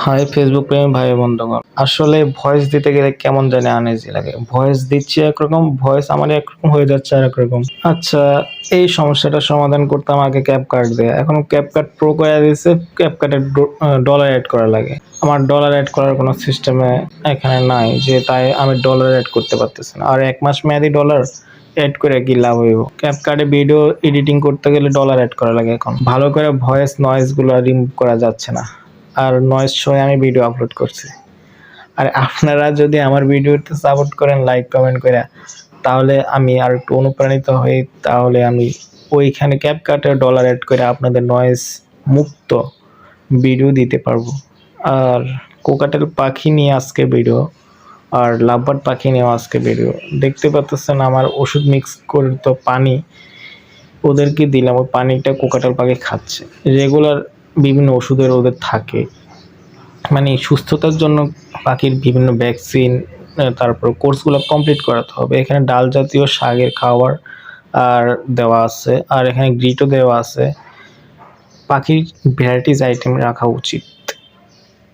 High Facebook প্রেমী ভাই বন্ধুগণ, আসলে ভয়েস দিতে গেলে কেমন জানি আনইজি লাগে। ভয়েস দিচ্ছি একরকম, ভয়েস আমার একরকম হয়ে যাচ্ছে আরেক রকম। আচ্ছা, এই সমস্যাটার সমাধান করতে আমাকে ক্যাপকাট দেয়। এখন ক্যাপকাট প্রো করে দিয়েছে, ক্যাপকাটে ডলার অ্যাড করা লাগে। আমার ডলার অ্যাড করার কোনো সিস্টেমে এখানে নাই, যে তাই আমি ডলার অ্যাড করতে পারতেছি না। আর 1 মাস মেয়াদি ডলার অ্যাড করে কি লাভ হইব? ক্যাপকাটে ভিডিও এডিটিং করতে গেলে ডলার অ্যাড করা লাগে। এখন ভালো করে ভয়েস নয়েজ গুলো রিমুভ করা যাচ্ছে না, আর নয়েজ সহ আমি ভিডিও আপলোড করছি। আর আপনারা যদি আমার ভিডিওতে সাপোর্ট করেন লাইক কমেন্ট করে, তাহলে আমি আর একটু অনুপ্রাণিত হই। তাহলে আমি ওইখানে ক্যাপকাটে ডলার অ্যাড করে আপনাদের নয়েজ মুক্ত ভিডিও দিতে পারবো। আর কোকাটেল পাখি নিয়ে আজকে ভিডিও, আর লাভবার্ড পাখি নিয়েও আজকে ভিডিও। দেখতে পাচ্ছেন আমার ওষুধ মিক্স করে তো পানি ওদেরকে দিলাম, ওই পানিটা কোকাটেল পাখি খাচ্ছে। রেগুলার বিভিন্ন ওষুধের ওদের থাকে, মানে সুস্থতার জন্য পাখির বিভিন্ন ভ্যাকসিন, তারপর কোর্সগুলো কমপ্লিট করাতে হবে। এখানে ডাল জাতীয় শাকের খাবার আর দেওয়া আছে, আর এখানে গ্রিটও দেওয়া আছে। পাখির ভ্যারাইটিস আইটেম রাখা উচিত।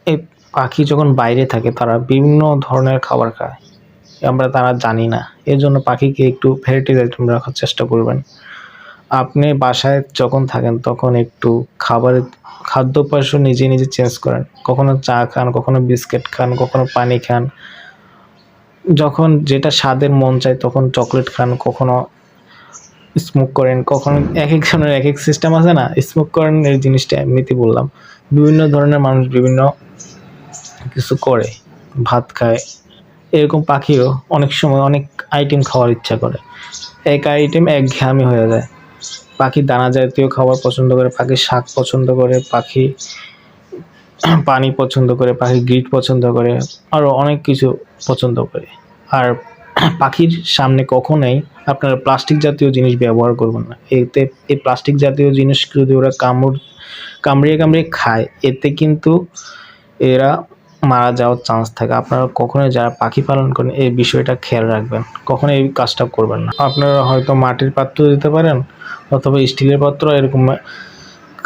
এই পাখি যখন বাইরে থাকে তারা বিভিন্ন ধরনের খাবার খায়, আমরা তারা জানি না। এর জন্য পাখিকে একটু ভ্যারাইটিস আইটেম রাখার চেষ্টা করবেন। আপনি বাসায় যখন থাকেন তখন একটু খাদ্যাভ্যাস নিজে নিজে চেঞ্জ করেন। কখনো চা খান, কখনো বিস্কিট খান, কখনো পানি খান। যখন যেটা স্বাদের মন চায় তখন চকলেট খান, কখনো স্মোক করেন, কখনো এক একজনের এক এক সিস্টেম আছে না। স্মোক করেন এই জিনিসটা এমনিতেই বললাম। বিভিন্ন ধরনের মানুষ বিভিন্ন কিছু করে, ভাত খায়। এরকম পাখিও অনেক সময় অনেক আইটেম খাওয়ার ইচ্ছা করে। এক আইটেম একঘেয়েমি হয়ে যায়। পাখি দানা জাতীয় খাবার পছন্দ করে, পাখি শাক পছন্দ করে, পাখি পানি পছন্দ করে, পাখি গ্রিট পছন্দ করে, আরও অনেক কিছু পছন্দ করে। আর পাখির সামনে কখনোই আপনারা প্লাস্টিক জাতীয় জিনিস ব্যবহার করবেন না। এতে এই প্লাস্টিক জাতীয় জিনিস যদি ওরা কামড়িয়ে খায়, এতে কিন্তু এরা মারা যাওয়ার চান্স থাকে। আপনারা কখনোই যারা পাখি পালন করেন এই বিষয়টা খেয়াল রাখবেন, কখনো এই কাজটা করবেন না। আপনারা হয়তো মাটির পাত্র দিতে পারেন, অথবা স্টিলের পাত্র, এরকম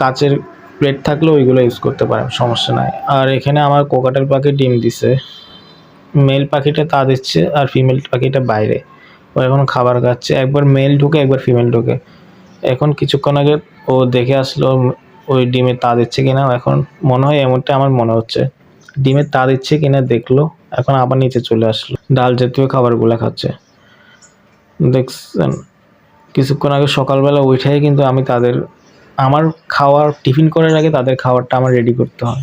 কাচের প্লেট থাকলে ওইগুলো ইউজ করতে পারেন, সমস্যা নাই। আর এখানে আমার কোকাটেল পাখি ডিম দিছে, মেল পাখিটা তা দিচ্ছে, আর ফিমেল পাখিটা বাইরে, ও এখন খাবার খাচ্ছে। একবার মেল ঢুকে একবার ফিমেল ঢুকে। এখন কিছুক্ষণ আগে ও দেখে আসলো ওই ডিমে তা দিচ্ছে কিনা। এখন মনে হয় এমনটা আমার মনে হচ্ছে, ডিমে তা দিচ্ছে কিনা দেখলো, এখন আবার নিচে চলে আসলো, ডাল জাতীয় খাবারগুলো খাচ্ছে। দেখছেন, কিছুক্ষণ আগে সকালবেলা উঠেই কিন্তু আমি আমার খাওয়ার টিফিন করার আগে তাদের খাবারটা আমার রেডি করতে হয়।